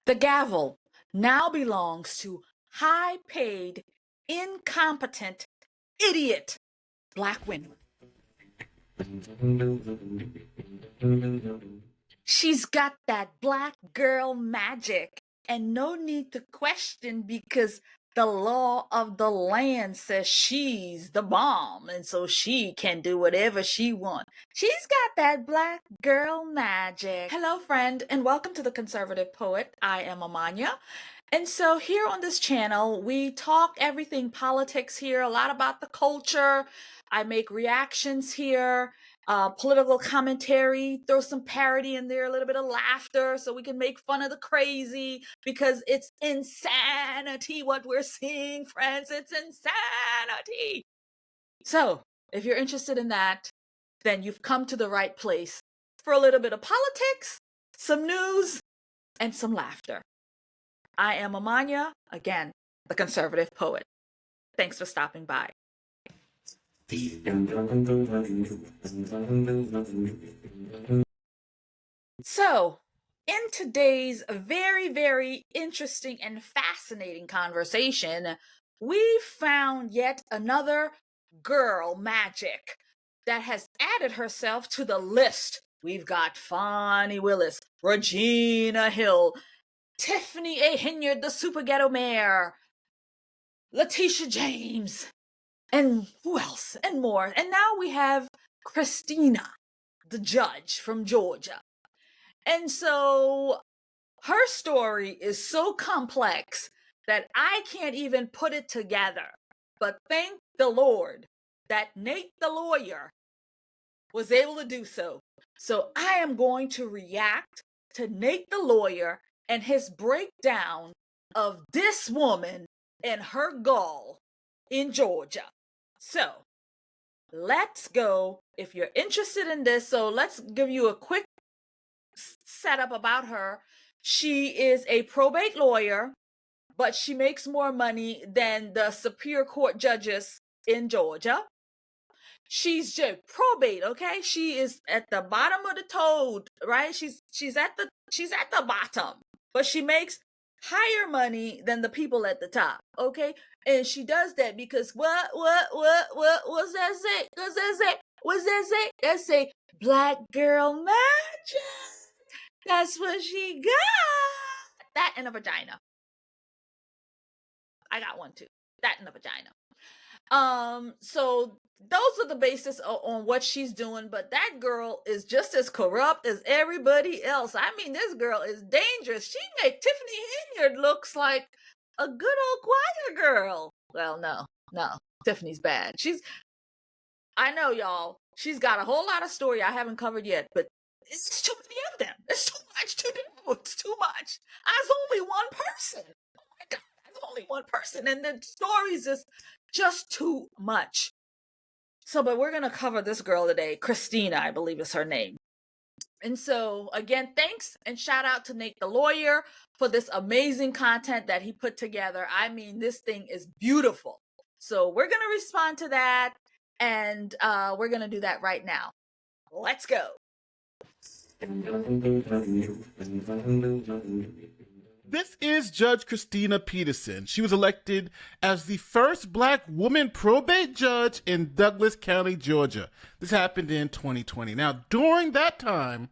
The gavel now belongs to high-paid, incompetent, idiot Black women. She's got that Black girl magic and no need to question because the law of the land says she's the bomb, and so she can do whatever she wants. She's got that Black girl magic. Hello, friend, and welcome to The Conservative Poet. I am Amania. And so here on this channel, we talk everything politics here, a lot about the culture. I make reactions here, political commentary, throw some parody in there, a little bit of laughter so we can make fun of the crazy because it's insanity what we're seeing, friends. It's insanity. So if you're interested in that, then you've come to the right place for a little bit of politics, some news, and some laughter. I am Amania, again, the Conservative Poet. Thanks for stopping by. So, in today's very, very interesting and fascinating conversation, we found yet another girl magic that has added herself to the list. We've got Fani Willis, Regina Hill, Tiffany Henyard, the super ghetto mayor, Latecia James, and who else, and more. And now we have Christina, the judge from Georgia. And so her story is so complex that I can't even put it together. But thank the Lord that Nate the lawyer was able to do so. So I am going to react to Nate the lawyer and his breakdown of this woman and her gall in Georgia. So let's go. If you're interested in this, so let's give you a quick setup about her. She is a probate lawyer, but she makes more money than the Superior Court judges in Georgia. She's just probate, okay? She is at the bottom of the toad, right? She's at the bottom, but she makes higher money than the people at the top, okay? And she does that because what's that say? What's that say? That say Black girl magic. That's what she got. That and a vagina. I got one too. That and a vagina. So those are the basis on what she's doing, but that girl is just as corrupt as everybody else. I mean, this girl is dangerous. She made Tiffany Henyard looks like a good old choir girl. Well, no, Tiffany's bad. I know, y'all, she's got a whole lot of story I haven't covered yet, but it's too many of them. It's too much to do. It's too much. As only one person. Oh my God, as only one person, and the stories is just too much. So, but we're going to cover this girl today. Christina, I believe is her name. And so, again, thanks and shout out to Nate the lawyer for this amazing content that he put together. I mean, this thing is beautiful. So we're going to respond to that, and we're going to do that right now. Let's go. This is Judge Christina Peterson. She was elected as the first Black woman probate judge in Douglas County, Georgia. This happened in 2020. Now, during that time,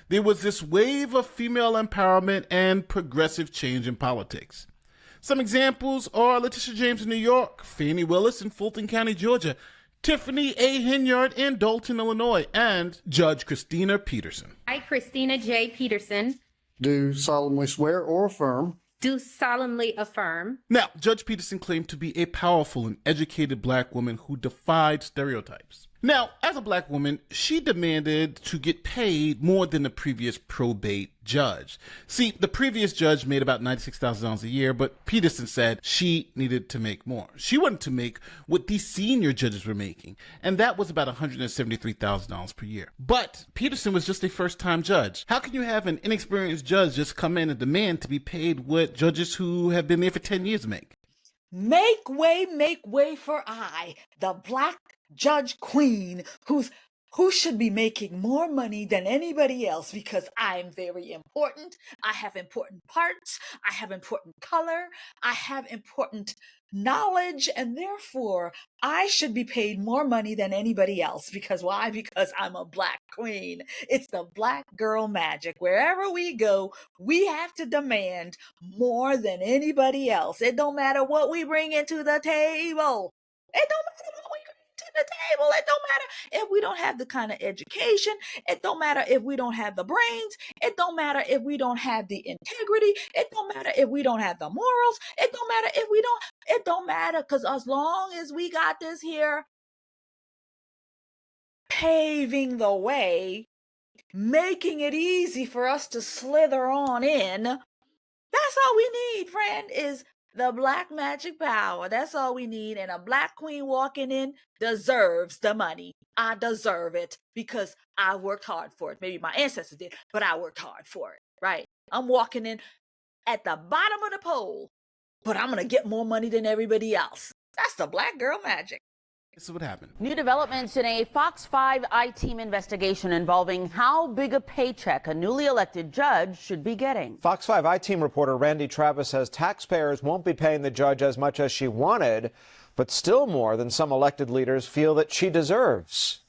there was this wave of female empowerment and progressive change in politics. Some examples are Latecia James in New York, Fani Willis in Fulton County, Georgia, Tiffany Henyard in Dalton, Illinois, and Judge Christina Peterson. I, Christina J. Peterson, do solemnly swear or affirm. do solemnly affirm. Now, Judge Peterson claimed to be a powerful and educated Black woman who defied stereotypes. Now, as a Black woman, she demanded to get paid more than the previous probate judge. See, the previous judge made about $96,000 a year, but Peterson said she needed to make more. She wanted to make what these senior judges were making, and that was about $173,000 per year. But Peterson was just a first-time judge. How can you have an inexperienced judge just come in and demand to be paid what judges who have been there for 10 years make? Make way for I, the Black Judge Queen, who's who should be making more money than anybody else because I'm very important. I have important parts. I have important color. I have important knowledge, and therefore I should be paid more money than anybody else. Because why? Because I'm a black queen. It's the black girl magic. Wherever we go, we have to demand more than anybody else. It don't matter what we bring into the table. It don't matter what we bring to the table. It don't matter if we don't have the kind of education. It don't matter if we don't have the brains. It don't matter if we don't have the integrity. It don't matter if we don't have the morals. It don't matter if we don't. It don't matter, because as long as we got this here paving the way, making it easy for us to slither on in, that's all we need, friend, is the black magic power. That's all we need. And a black queen walking in deserves the money. I deserve it because I worked hard for it. Maybe my ancestors did, but I worked hard for it, right? I'm walking in at the bottom of the pole, but I'm going to get more money than everybody else. That's the black girl magic. This is what happened. New developments in a Fox 5 I-Team investigation involving how big a paycheck a newly elected judge should be getting. Fox 5 I-Team reporter Randy Travis says taxpayers won't be paying the judge as much as she wanted, but still more than some elected leaders feel that she deserves.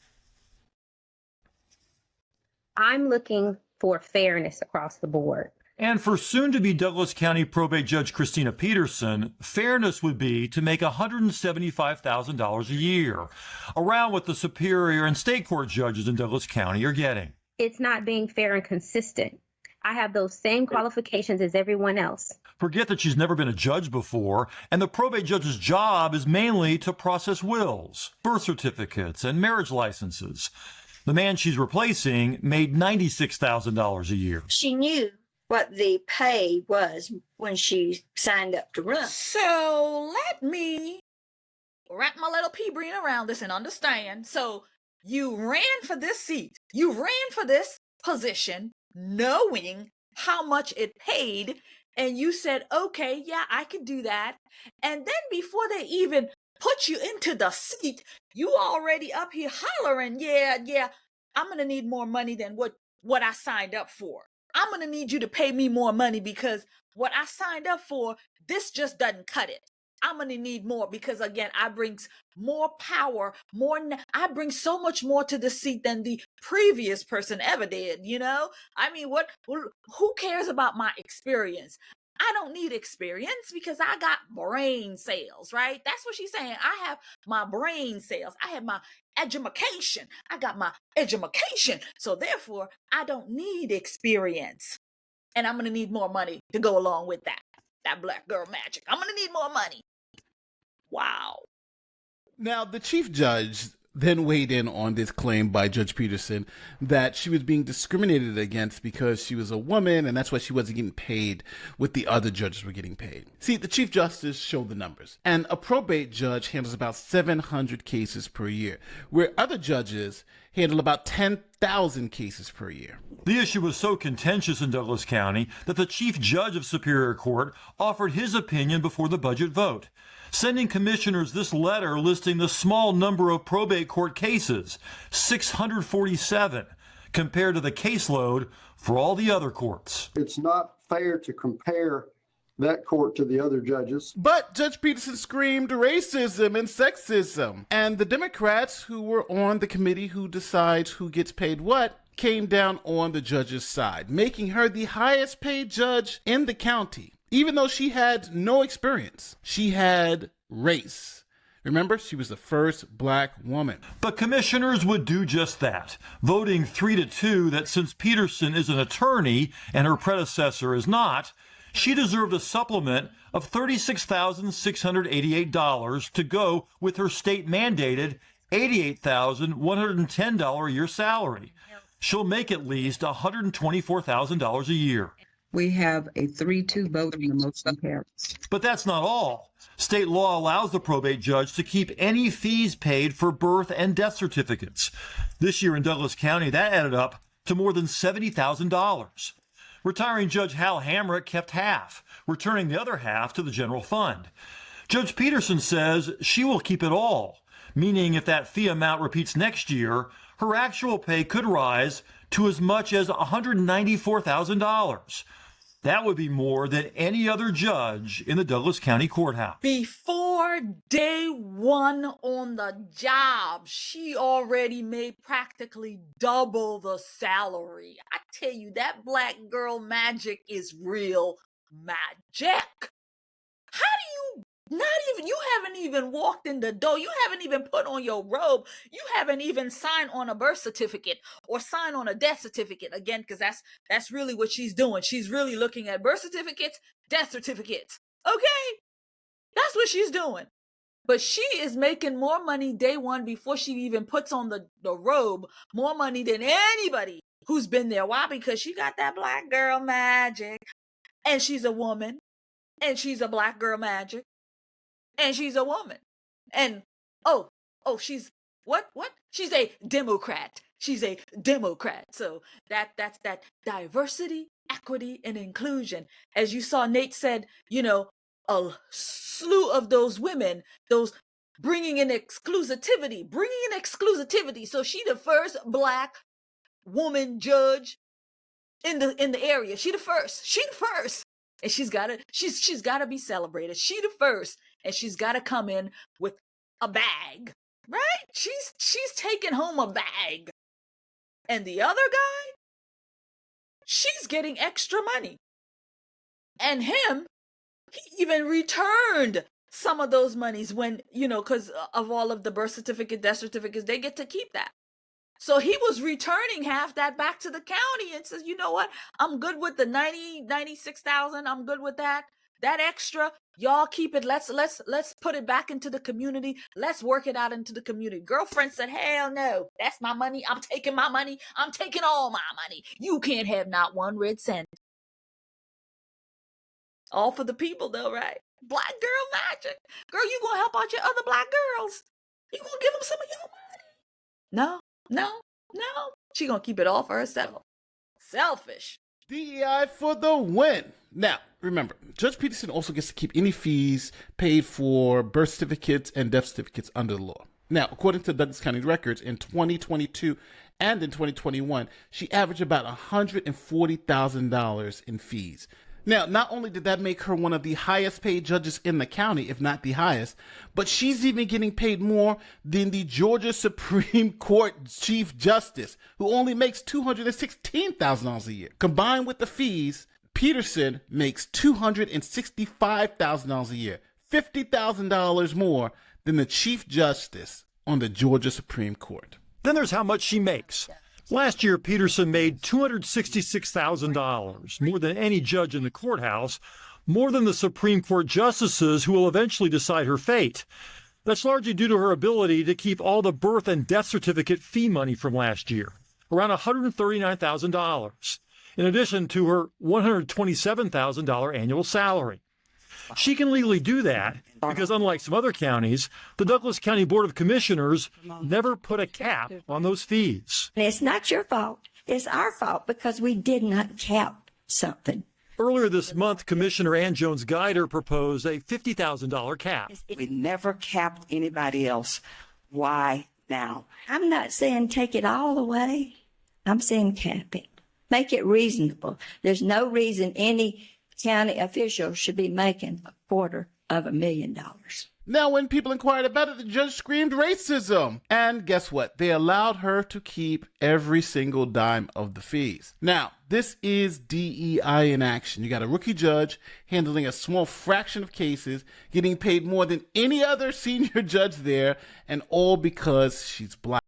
I'm looking for fairness across the board. And for soon-to-be Douglas County probate judge Christina Peterson, fairness would be to make $175,000 a year, around what the Superior and State Court judges in Douglas County are getting. It's not being fair and consistent. I have those same qualifications as everyone else. Forget that she's never been a judge before, and the probate judge's job is mainly to process wills, birth certificates, and marriage licenses. The man she's replacing made $96,000 a year. She knew what the pay was when she signed up to run. So let me wrap my little pea brain around this and understand. So you ran for this seat. You ran for this position knowing how much it paid. And you said, okay, yeah, I could do that. And then before they even put you into the seat, you already up here hollering, yeah, I'm going to need more money than what I signed up for. I'm going to need you to pay me more money because what I signed up for, this just doesn't cut it. I'm going to need more because, again, I bring more power, I bring so much more to the seat than the previous person ever did, you know? I mean, who cares about my experience? I don't need experience because I got brain cells, right? That's what she's saying. I have my brain cells. I have my education. I got my education. So therefore, I don't need experience. And I'm going to need more money to go along with that. That black girl magic. I'm going to need more money. Wow. Now, the chief judge then weighed in on this claim by Judge Peterson that she was being discriminated against because she was a woman, and that's why she wasn't getting paid what the other judges were getting paid. See, the Chief Justice showed the numbers, and a probate judge handles about 700 cases per year, where other judges handle about 10,000 cases per year. The issue was so contentious in Douglas County that the Chief Judge of Superior Court offered his opinion before the budget vote, sending commissioners this letter listing the small number of probate court cases, 647, compared to the caseload for all the other courts. It's not fair to compare that court to the other judges. But Judge Peterson screamed racism and sexism. And the Democrats who were on the committee who decides who gets paid what came down on the judge's side, making her the highest paid judge in the county. Even though she had no experience, she had race. Remember, she was the first black woman. But commissioners would do just that, voting 3-2 that since Peterson is an attorney and her predecessor is not, she deserved a supplement of $36,688 to go with her state-mandated $88,110 a year salary. She'll make at least $124,000 a year. We have a 3-2 vote on the motion carries. But that's not all. State law allows the probate judge to keep any fees paid for birth and death certificates. This year in Douglas County, that added up to more than $70,000. Retiring Judge Hal Hamrick kept half, returning the other half to the general fund. Judge Peterson says she will keep it all, meaning if that fee amount repeats next year, her actual pay could rise to as much as $194,000. That would be more than any other judge in the Douglas County Courthouse. Before day one on the job, she already made practically double the salary. I tell you, that black girl magic is real magic. How do you you haven't even walked in the door. You haven't even put on your robe. You haven't even signed on a birth certificate or signed on a death certificate. Again, because that's really what she's doing. She's really looking at birth certificates, death certificates. Okay? That's what she's doing. But she is making more money day one before she even puts on the robe, more money than anybody who's been there. Why? Because she got that black girl magic. And she's a woman. And she's a black girl magic. And she's a woman. And she's what? She's a Democrat. She's a Democrat. So that's that diversity, equity, and inclusion. As you saw, Nate said, a slew of those women, those bringing in exclusivity. So she the first black woman judge in the area. She the first. And she's gotta be celebrated. She the first. And she's gotta come in with a bag. Right? She's taking home a bag. And the other guy, she's getting extra money. And him, he even returned some of those monies when, because of all of the birth certificate, death certificates, they get to keep that. So he was returning half that back to the county and says, you know what? I'm good with the 96,000. I'm good with that. That extra, y'all keep it. Let's put it back into the community. Let's work it out into the community. Girlfriend said, hell no, that's my money. I'm taking my money. I'm taking all my money. You can't have not one red cent. All for the people though, right? Black girl magic. Girl, you gonna help out your other black girls. You gonna give them some of your money. No. She gonna keep it all for herself. Selfish. DEI for the win. Now, remember, Judge Peterson also gets to keep any fees paid for birth certificates and death certificates under the law. Now, according to Douglas County records, in 2022 and in 2021, she averaged about $140,000 in fees. Now, not only did that make her one of the highest paid judges in the county, if not the highest, but she's even getting paid more than the Georgia Supreme Court Chief Justice, who only makes $216,000 a year. Combined with the fees, Peterson makes $265,000 a year, $50,000 more than the Chief Justice on the Georgia Supreme Court. Then there's how much she makes. Last year, Peterson made $266,000, more than any judge in the courthouse, more than the Supreme Court justices who will eventually decide her fate. That's largely due to her ability to keep all the birth and death certificate fee money from last year, around $139,000, in addition to her $127,000 annual salary. She can legally do that because, unlike some other counties, the Douglas County Board of Commissioners never put a cap on those fees. It's not your fault. It's our fault because we did not cap something. Earlier this month, Commissioner Ann Jones-Guider proposed a $50,000 cap. We never capped anybody else. Why now? I'm not saying take it all away. I'm saying cap it. Make it reasonable. There's no reason any county official should be making $250,000. Now, when people inquired about it, the judge screamed racism. And guess what? They allowed her to keep every single dime of the fees. Now, this is DEI in action. You got a rookie judge handling a small fraction of cases, getting paid more than any other senior judge there, and all because she's black.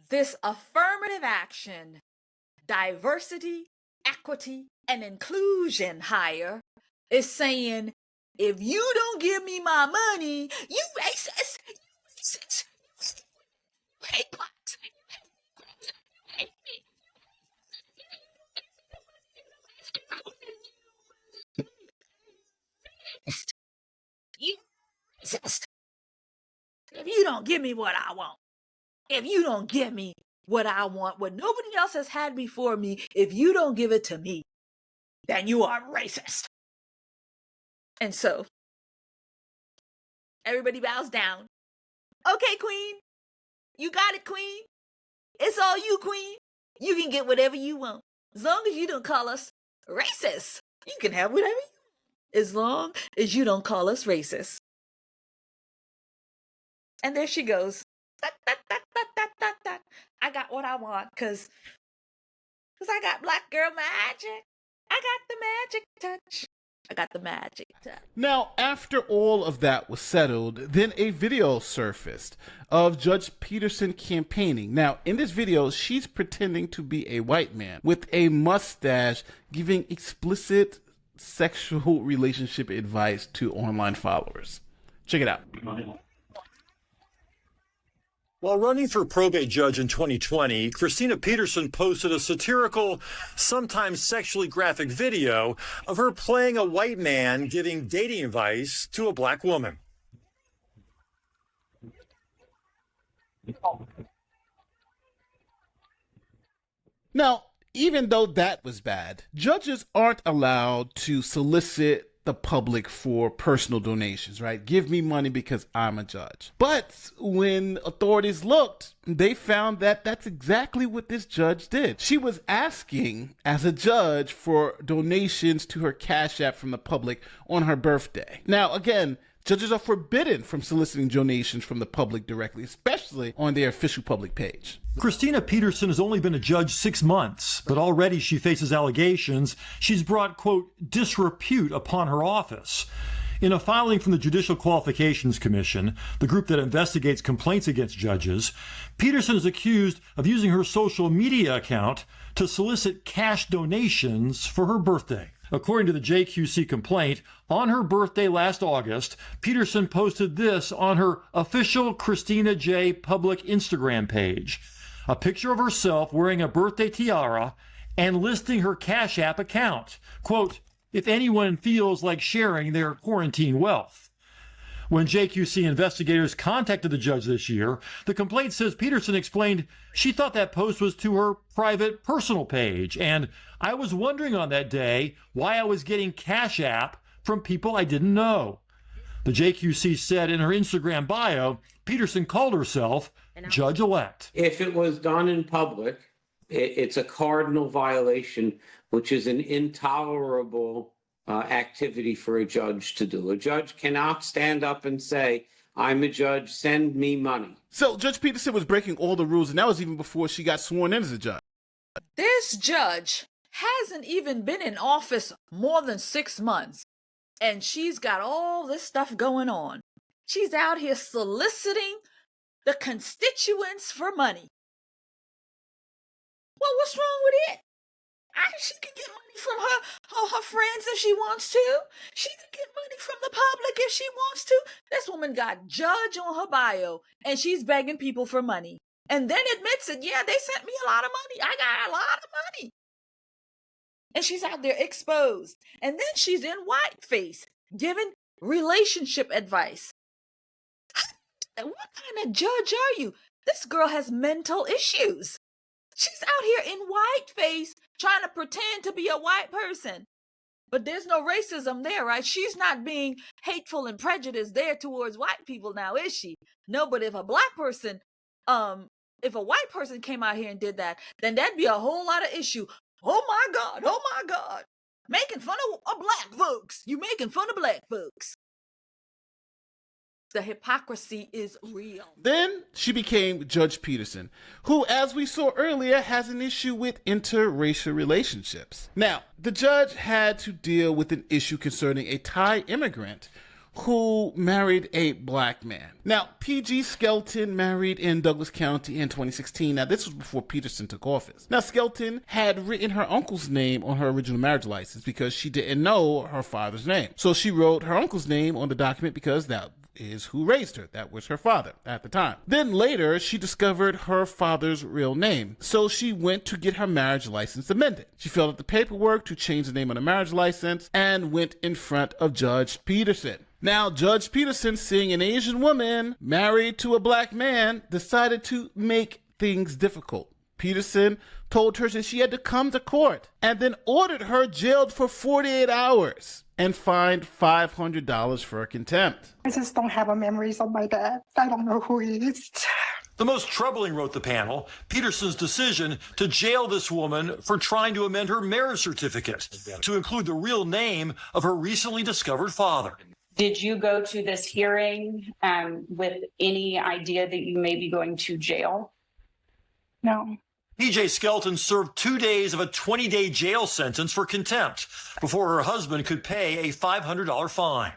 This affirmative action, diversity, equity, and inclusion hire is saying, if you don't give me my money, you racist. You racist. You hate blacks. You hate me. You racist. If you don't give me what I want, if you don't give me what I want, what nobody else has had before me, if you don't give it to me, then you are racist. And so, everybody bows down. Okay, queen. You got it, queen. It's all you, queen. You can get whatever you want. As long as you don't call us racist. You can have whatever you want. As long as you don't call us racist. And there she goes. I got what I want because I got black girl magic. I got the magic touch. I got the magic touch. Now, after all of that was settled, then a video surfaced of Judge Peterson campaigning. Now, in this video, she's pretending to be a white man with a mustache, giving explicit sexual relationship advice to online followers. Check it out. While running for probate judge in 2020, Christina Peterson posted a satirical, sometimes sexually graphic video of her playing a white man giving dating advice to a black woman. Now, even though that was bad, judges aren't allowed to solicit the public for personal donations, right? Give me money because I'm a judge. But when authorities looked, they found that that's exactly what this judge did. She was asking, as a judge, for donations to her Cash App from the public on her birthday. Now, again, judges are forbidden from soliciting donations from the public directly, especially on their official public page. Christina Peterson has only been a judge 6 months, but already she faces allegations she's brought, quote, disrepute upon her office. In a filing from the Judicial Qualifications Commission, the group that investigates complaints against judges, Peterson is accused of using her social media account to solicit cash donations for her birthday. According to the JQC complaint, on her birthday last August, Peterson posted this on her official Christina J. public Instagram page. A picture of herself wearing a birthday tiara and listing her Cash App account. Quote, if anyone feels like sharing their quarantine wealth. When JQC investigators contacted the judge this year, the complaint says Peterson explained she thought that post was to her private personal page, and I was wondering on that day why I was getting Cash App from people I didn't know. The JQC said in her Instagram bio, Peterson called herself Judge-elect. If it was done in public, it's a cardinal violation, which is an intolerable activity for a judge to do. A judge cannot stand up and say, I'm a judge, send me money. So Judge Peterson was breaking all the rules, and that was even before she got sworn in as a judge. This judge hasn't even been in office more than 6 months, and she's got all this stuff going on. She's out here soliciting the constituents for money. Well, what's wrong with it? She can get money from her friends if she wants to. She can get money from the public if she wants to. This woman got judge on her bio, and she's begging people for money. And then admits it, yeah, they sent me a lot of money. I got a lot of money. And she's out there exposed. And then she's in Whiteface, giving relationship advice. What kind of judge are you? This girl has mental issues. She's out here in Whiteface trying to pretend to be a white person. But there's no racism there, right? She's not being hateful and prejudiced there towards white people now, is she? No, but if a black person, if a white person came out here and did that, then that'd be a whole lot of issue. Oh my God, oh my God. Making fun of black folks. You making fun of black folks. The hypocrisy is real. Then she became Judge Peterson, who, as we saw earlier, has an issue with interracial relationships. Now, the judge had to deal with an issue concerning a Thai immigrant who married a black man. Now, P.G. Skelton married in Douglas County in 2016. Now, this was before Peterson took office. Now, Skelton had written her uncle's name on her original marriage license because she didn't know her father's name. So she wrote her uncle's name on the document because that is who raised her. That was her father at the time. Then later, she discovered her father's real name. So she went to get her marriage license amended. She filled out the paperwork to change the name on the marriage license and went in front of Judge Peterson. Now, Judge Peterson, seeing an Asian woman married to a black man, decided to make things difficult. Peterson told her that she had to come to court and then ordered her jailed for 48 hours and fined $500 for contempt. I just don't have memories of my dad. I don't know who he is. The most troubling, wrote the panel, Peterson's decision to jail this woman for trying to amend her marriage certificate to include the real name of her recently discovered father. Did you go to this hearing with any idea that you may be going to jail? No. PJ Skelton served 2 days of a 20-day jail sentence for contempt before her husband could pay a $500 fine.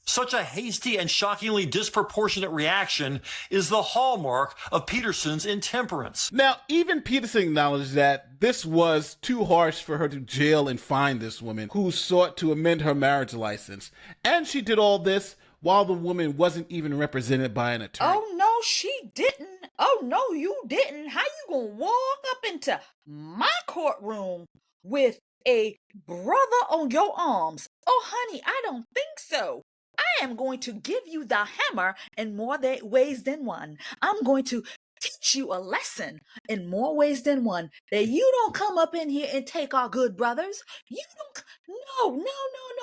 Such a hasty and shockingly disproportionate reaction is the hallmark of Peterson's intemperance. Now, even Peterson acknowledged that this was too harsh for her to jail and fine this woman who sought to amend her marriage license. And she did all this while the woman wasn't even represented by an attorney. Oh, no, she didn't. Oh, no, you didn't. How you gonna walk up into my courtroom with a brother on your arms? Oh, honey, I don't think so. I am going to give you the hammer in more ways than one. I'm going to teach you a lesson in more ways than one, that you don't come up in here and take our good brothers. You don't. No.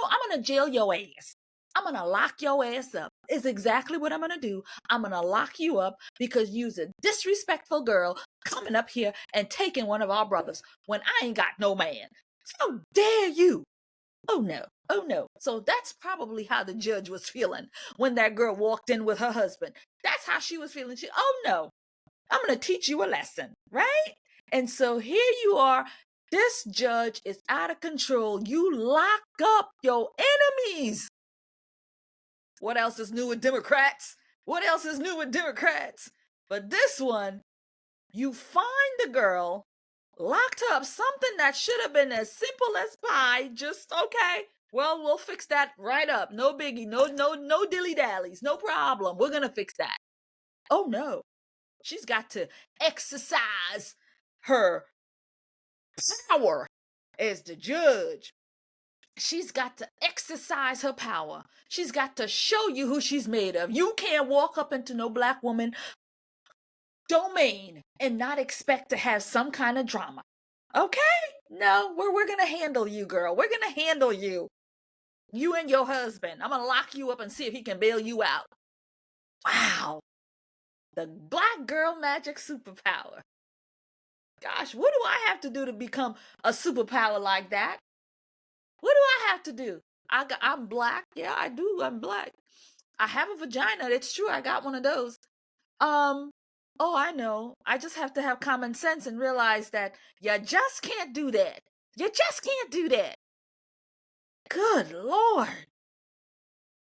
I'm going to jail your ass. I'm going to lock your ass up. Is exactly what I'm going to do. I'm going to lock you up because you's a disrespectful girl coming up here and taking one of our brothers when I ain't got no man. So dare you. Oh no. So that's probably how the judge was feeling when that girl walked in with her husband. That's how she was feeling. Oh no, I'm going to teach you a lesson, right? And so here you are. This judge is out of control. You lock up your enemies. What else is new with Democrats? But this one, you find the girl, locked up, something that should have been as simple as pie. Just okay. Well, we'll fix that right up. No biggie. No dilly-dallies. No problem. We're going to fix that. Oh, no. She's got to exercise her power as the judge. She's got to exercise her power. She's got to show you who she's made of. You can't walk up into no black woman domain and not expect to have some kind of drama. Okay? No, we're going to handle you, girl. We're going to handle you. You and your husband. I'm going to lock you up and see if he can bail you out. Wow. The black girl magic superpower. Gosh, what do I have to do to become a superpower like that? What do I have to do? I'm black. Yeah, I do. I'm black. I have a vagina. It's true. I got one of those. Oh, I know. I just have to have common sense and realize that you just can't do that. You just can't do that. Good Lord.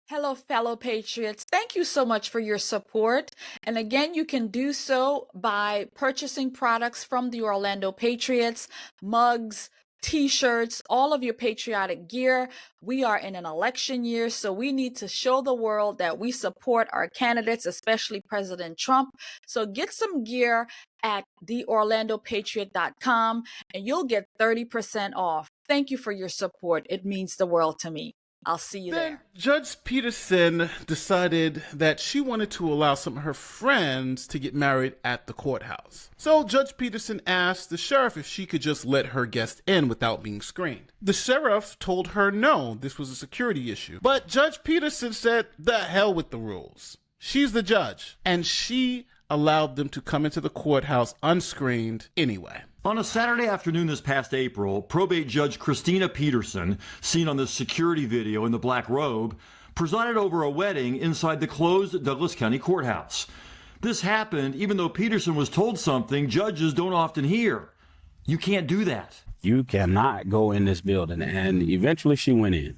Hello, fellow patriots. Thank you so much for your support. And again, you can do so by purchasing products from the Orlando Patriots, mugs, T-shirts, all of your patriotic gear. We are in an election year, so we need to show the world that we support our candidates, especially President Trump. So get some gear at theorlandopatriot.com and you'll get 30% off. Thank you for your support. It means the world to me. I'll see you there. Judge Peterson decided that she wanted to allow some of her friends to get married at the courthouse. So Judge Peterson asked the sheriff if she could just let her guests in without being screened. The sheriff told her no, this was a security issue. But Judge Peterson said, the hell with the rules. She's the judge, and she allowed them to come into the courthouse unscreened anyway. On a Saturday afternoon this past April, probate judge Christina Peterson, seen on this security video in the black robe, presided over a wedding inside the closed Douglas County Courthouse. This happened even though Peterson was told something judges don't often hear. You can't do that. You cannot go in this building, and eventually she went in.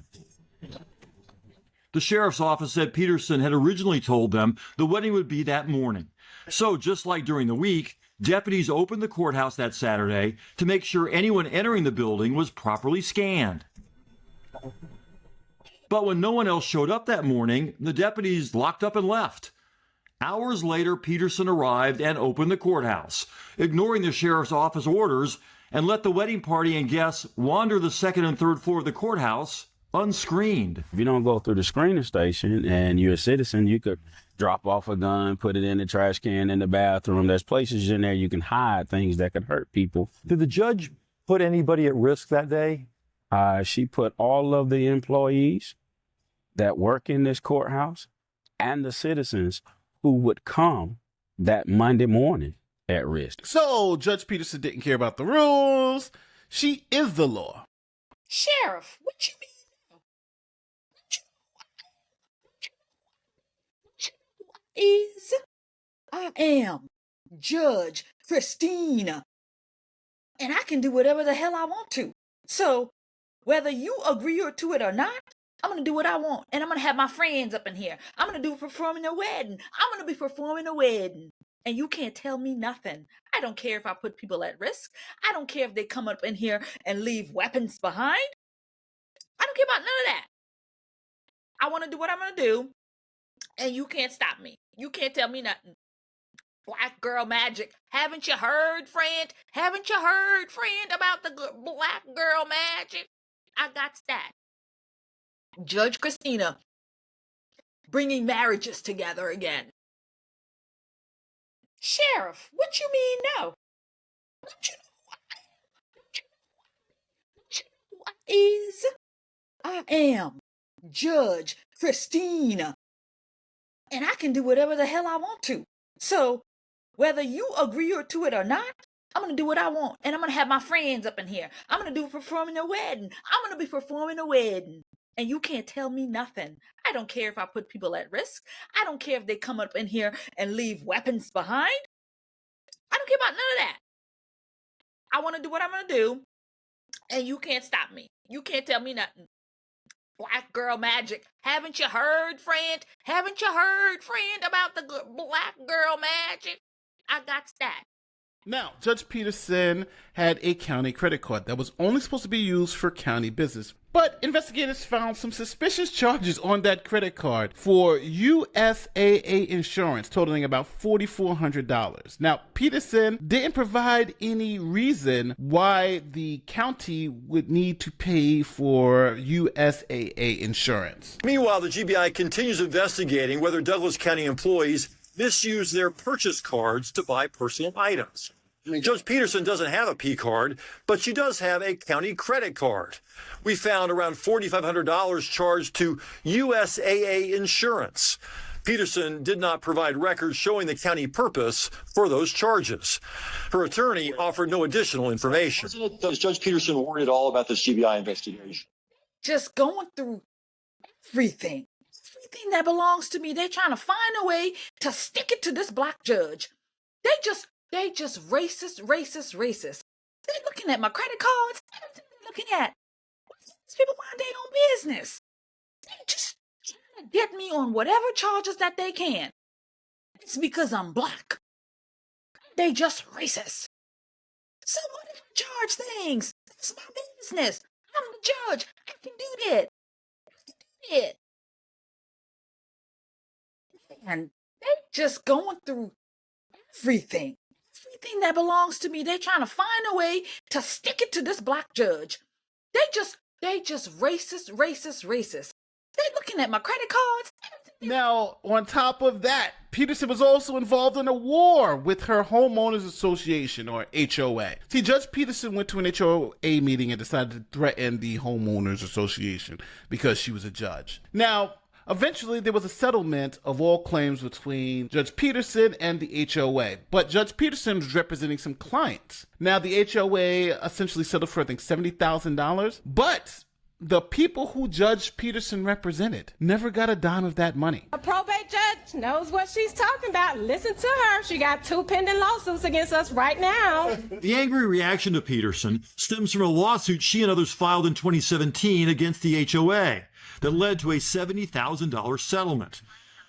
The sheriff's office said Peterson had originally told them the wedding would be that morning. So just like during the week, deputies opened the courthouse that Saturday to make sure anyone entering the building was properly scanned. But when no one else showed up that morning, the deputies locked up and left. Hours later, Peterson arrived and opened the courthouse, ignoring the sheriff's office orders, and let the wedding party and guests wander the second and third floor of the courthouse unscreened. If you don't go through the screening station and you're a citizen, you could drop off a gun, put it in the trash can in the bathroom. There's places in there you can hide things that could hurt people. Did the judge put anybody at risk that day? She put all of the employees that work in this courthouse and the citizens who would come that Monday morning at risk. So Judge Peterson didn't care about the rules. She is the law. Sheriff, what you mean? Is I am Judge Christina, and I can do whatever the hell I want to. So whether you agree to it or not, I'm gonna do what I want, and I'm gonna have my friends up in here. I'm gonna performing a wedding. I'm gonna be performing a wedding, and you can't tell me nothing. I don't care if I put people at risk. I don't care if they come up in here and leave weapons behind. I don't care about none of that. I want to do what I'm gonna do, and you can't stop me. You can't tell me nothing. Black girl magic. Haven't you heard, friend? Haven't you heard, friend, about the black girl magic? I got that. Judge Christina bringing marriages together again. Sheriff, what you mean no? Don't you know what is? I am Judge Christina, and I can do whatever the hell I want to. So whether you agree to it or not, I'm going to do what I want, and I'm going to have my friends up in here. I'm going to performing a wedding. I'm going to be performing a wedding, and you can't tell me nothing. I don't care if I put people at risk. I don't care if they come up in here and leave weapons behind. I don't care about none of that. I want to do what I'm going to do, and you can't stop me. You can't tell me nothing. Black girl magic. Haven't you heard, friend? Haven't you heard, friend, about the black girl magic? I got that. Now, Judge Peterson had a county credit card that was only supposed to be used for county business. But investigators found some suspicious charges on that credit card for USAA insurance totaling about $4,400. Now, Peterson didn't provide any reason why the county would need to pay for USAA insurance. Meanwhile, the GBI continues investigating whether Douglas County employees misuse their purchase cards to buy personal items. Judge Peterson doesn't have a P card, but she does have a county credit card. We found around $4,500 charged to USAA insurance. Peterson did not provide records showing the county purpose for those charges. Her attorney offered no additional information. Is Judge Peterson worried at all about this GBI investigation? Just going through everything that belongs to me. They're trying to find a way to stick it to this black judge. They just racist. They're looking at my credit cards. Everything they're looking at. These people mind their own business. They just trying to get me on whatever charges that they can. It's because I'm black. They just racist. So what if I charge things? It's my business. I'm the judge. I can do that. And they just going through everything that belongs to me. They're trying to find a way to stick it to this black judge. They just racist. They're looking at my credit cards. Now, on top of that, Peterson was also involved in a war with her homeowners association, or HOA. See, Judge Peterson went to an HOA meeting and decided to threaten the homeowners association because she was a judge. Now, eventually, there was a settlement of all claims between Judge Peterson and the HOA, but Judge Peterson was representing some clients. Now, the HOA essentially settled for, I think, $70,000, but the people who Judge Peterson represented never got a dime of that money. A probate judge knows what she's talking about. Listen to her. She got 2 pending lawsuits against us right now. The angry reaction to Peterson stems from a lawsuit she and others filed in 2017 against the HOA that led to a $70,000 settlement.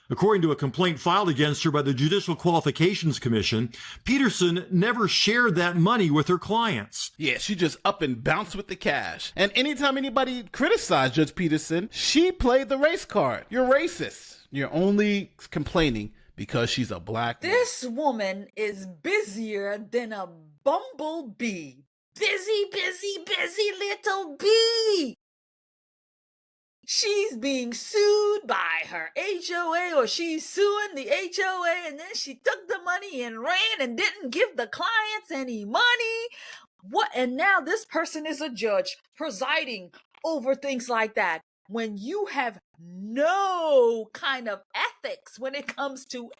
According to a complaint filed against her by the Judicial Qualifications Commission, Peterson never shared that money with her clients. Yeah, she just up and bounced with the cash. And anytime anybody criticized Judge Peterson, she played the race card. You're racist. You're only complaining because she's a black woman. This woman is busier than a bumblebee. Busy little bee. She's being sued by her HOA, or she's suing the HOA, and then she took the money and ran and didn't give the clients any money. What? And now this person is a judge presiding over things like that. When you have no kind of ethics when it comes to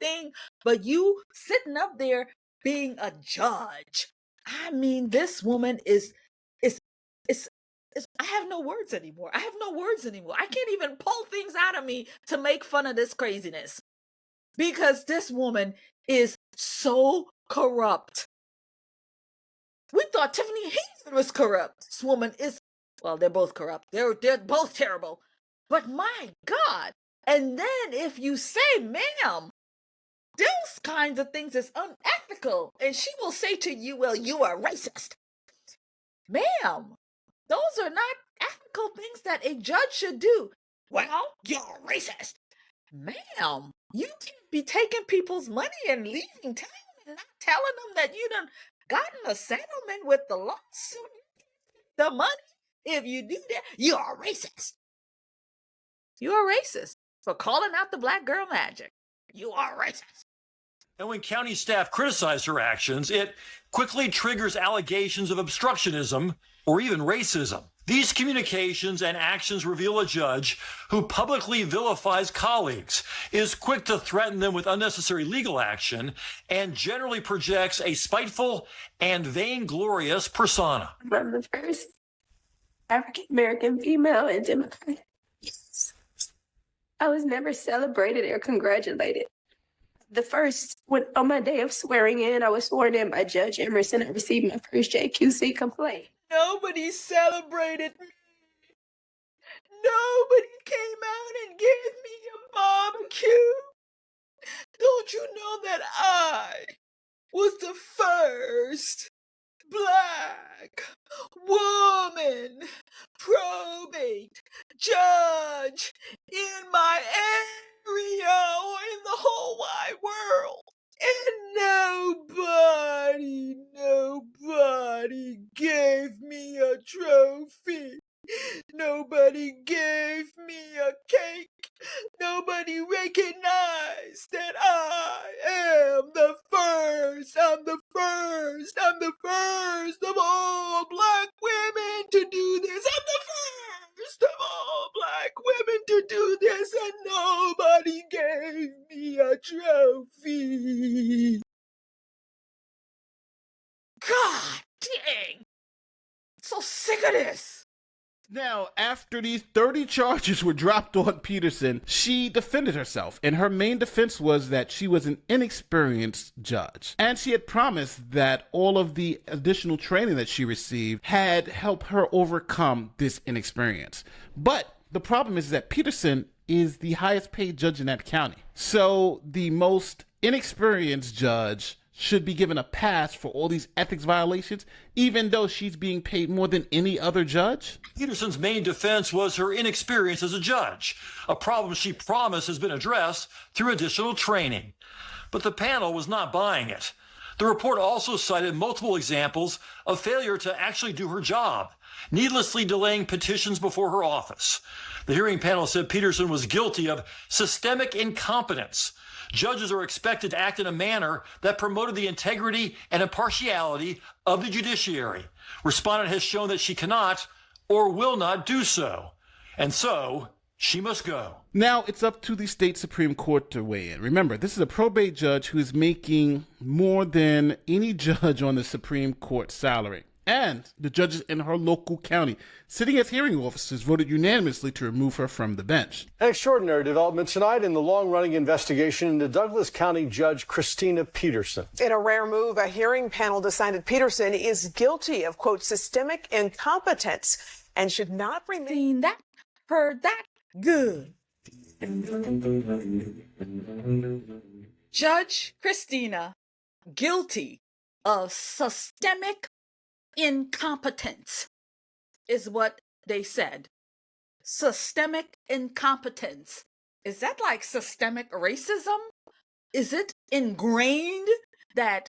anything but you sitting up there being a judge. I mean, this woman is I have no words anymore. I have no words anymore. I can't even pull things out of me to make fun of this craziness because this woman is so corrupt. We thought Tiffany Henyard was corrupt. This woman is, well, they're both corrupt. They're both terrible. But my God. And then if you say, ma'am, those kinds of things is unethical. And she will say to you, well, you are racist. Ma'am, those are not ethical things that a judge should do. Well, you're racist. Ma'am, you can't be taking people's money and leaving town and not telling them that you done gotten a settlement with the lawsuit. The money, if you do that, you are racist. You are racist for calling out the black girl magic. You are racist. And when county staff criticize her actions, it quickly triggers allegations of obstructionism or even racism. These communications and actions reveal a judge who publicly vilifies colleagues, is quick to threaten them with unnecessary legal action, and generally projects a spiteful and vainglorious persona. I'm the first African-American female in Democrat. Yes. I was never celebrated or congratulated. The first, on my day of swearing in, I was sworn in by Judge Emerson. I received my first JQC complaint. Nobody celebrated me. Nobody came out and gave me a barbecue. Don't you know that I was the first black woman probate judge in my area or in the whole wide world? And nobody gave me a trophy. Nobody gave me a cake. Nobody recognized that I am the first. I'm the first of all black women to do this. I'm the first of all black women to do this, and nobody gave me a trophy. God dang. So sick of this. Now, after these 30 charges were dropped on Peterson, she defended herself, and her main defense was that she was an inexperienced judge. And she had promised that all of the additional training that she received had helped her overcome this inexperience. But the problem is that Peterson is the highest paid judge in that county. So the most inexperienced judge should be given a pass for all these ethics violations, even though she's being paid more than any other judge? Peterson's main defense was her inexperience as a judge, a problem she promised has been addressed through additional training. But the panel was not buying it. The report also cited multiple examples of failure to actually do her job, needlessly delaying petitions before her office. The hearing panel said Peterson was guilty of systemic incompetence. Judges are expected to act in a manner that promoted the integrity and impartiality of the judiciary. Respondent has shown that she cannot or will not do so. And so, she must go. Now it's up to the state Supreme Court to weigh in. Remember, this is a probate judge who is making more than any judge on the Supreme Court salary. And the judges in her local county, sitting as hearing officers, voted unanimously to remove her from the bench. An extraordinary development tonight in the long-running investigation into Douglas County Judge Christina Peterson. In a rare move, a hearing panel decided Peterson is guilty of, quote, systemic incompetence and should not remain. Seen that, heard that, good. Judge Christina, guilty of systemic incompetence is what they said. Systemic incompetence. Is that like systemic racism? Is it ingrained that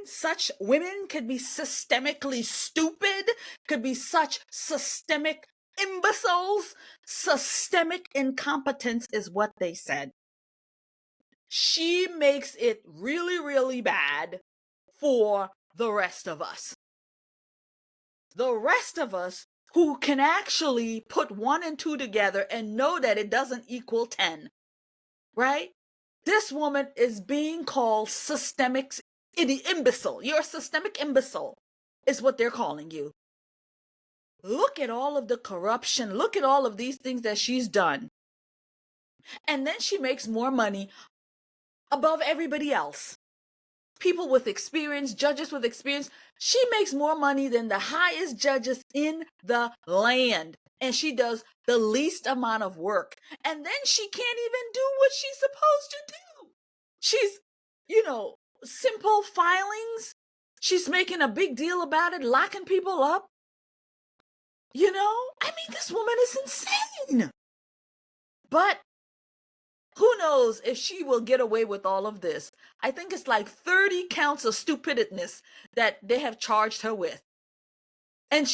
such women could be systemically stupid, could be such systemic imbeciles? Systemic incompetence is what they said. She makes it really, really bad for the rest of us. The rest of us who can actually put 1 and 2 together and know that it doesn't equal 10, right? This woman is being called systemic imbecile. You're a systemic imbecile is what they're calling you. Look at all of the corruption. Look at all of these things that she's done. And then she makes more money above everybody else. People with experience, judges with experience. She makes more money than the highest judges in the land. And she does the least amount of work. And then she can't even do what she's supposed to do. She's, simple filings. She's making a big deal about it, locking people up. This woman is insane. But who knows if she will get away with all of this. I think it's like 30 counts of stupidness that they have charged her with. And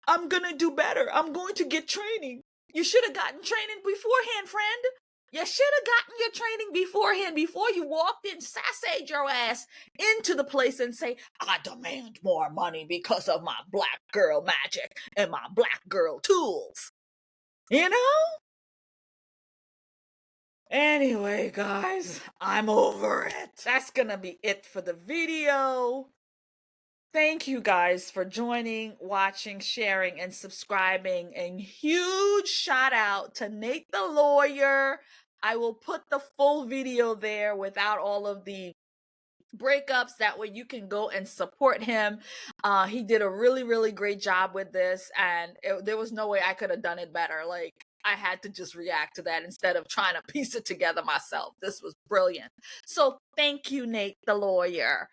I'm going to do better. I'm going to get training. You should have gotten training beforehand, friend. You should have gotten your training beforehand, before you walked in, sassayed your ass into the place and say, I demand more money because of my black girl magic and my black girl tools. Anyway, guys, I'm over it. That's gonna be it for the video. Thank you guys for joining, watching, sharing, and subscribing. And huge shout out to Nate the lawyer. I will put the full video there without all of the breakups. That way you can go and support him. He did a really, really great job with this, and there was no way I could have done it better. Like, I had to just react to that instead of trying to piece it together myself. This was brilliant. So thank you, Nate the lawyer.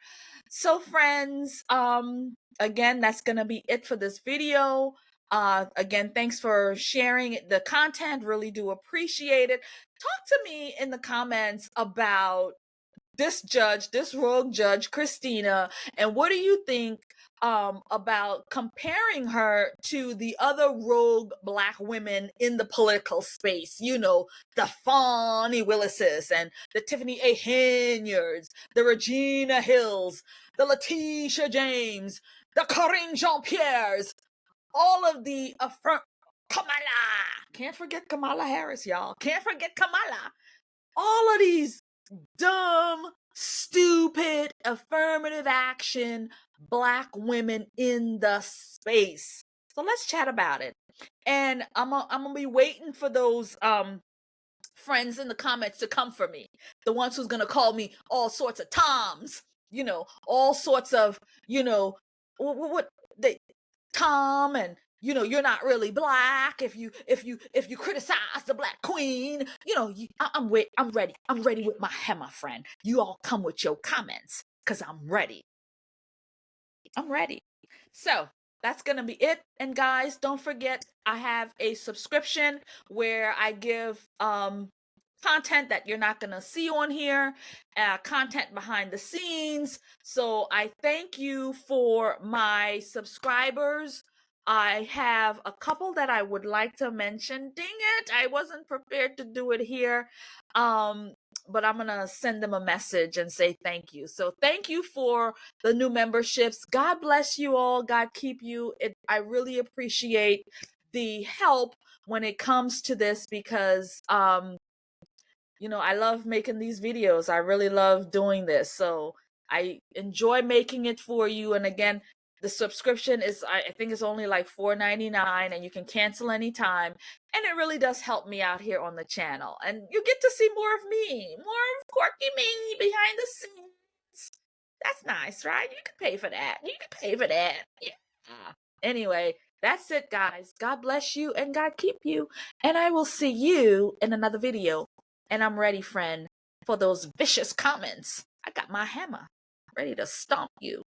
So friends, again, that's going to be it for this video. Again, thanks for sharing the content. Really do appreciate it. Talk to me in the comments about this judge, this rogue judge, Christina, and what do you think about comparing her to the other rogue black women in the political space? The Fani Willises and the Tiffany Henyards, the Regina Hills, the Latecia James, the Corinne Jean-Pierres, all of the Kamala. Can't forget Kamala Harris, y'all. Can't forget Kamala. All of these dumb, stupid, affirmative action black women in the space. So let's chat about it. And I'm gonna be waiting for those friends in the comments to come for me. The ones who's gonna call me all sorts of Toms, all sorts of, what they Tom, and you're not really black if you criticize the black queen. I'm ready. I'm ready with my hammer, friend. You all come with your comments, because I'm ready. I'm ready. So that's going to be it. And guys, don't forget, I have a subscription where I give content that you're not going to see on here, content behind the scenes. So I thank you for my subscribers. I have a couple that I would like to mention. Dang it, I wasn't prepared to do it here. But I'm going to send them a message and say thank you. So thank you for the new memberships. God bless you all. God keep you. I really appreciate the help when it comes to this, because I love making these videos. I really love doing this. So I enjoy making it for you. And again, the subscription is, I think it's only like $4.99, and you can cancel anytime. And it really does help me out here on the channel. And you get to see more of me, more of quirky me behind the scenes. That's nice, right? You can pay for that. You can pay for that. Yeah. Anyway, that's it, guys. God bless you and God keep you. And I will see you in another video. And I'm ready, friend, for those vicious comments. I got my hammer ready to stomp you.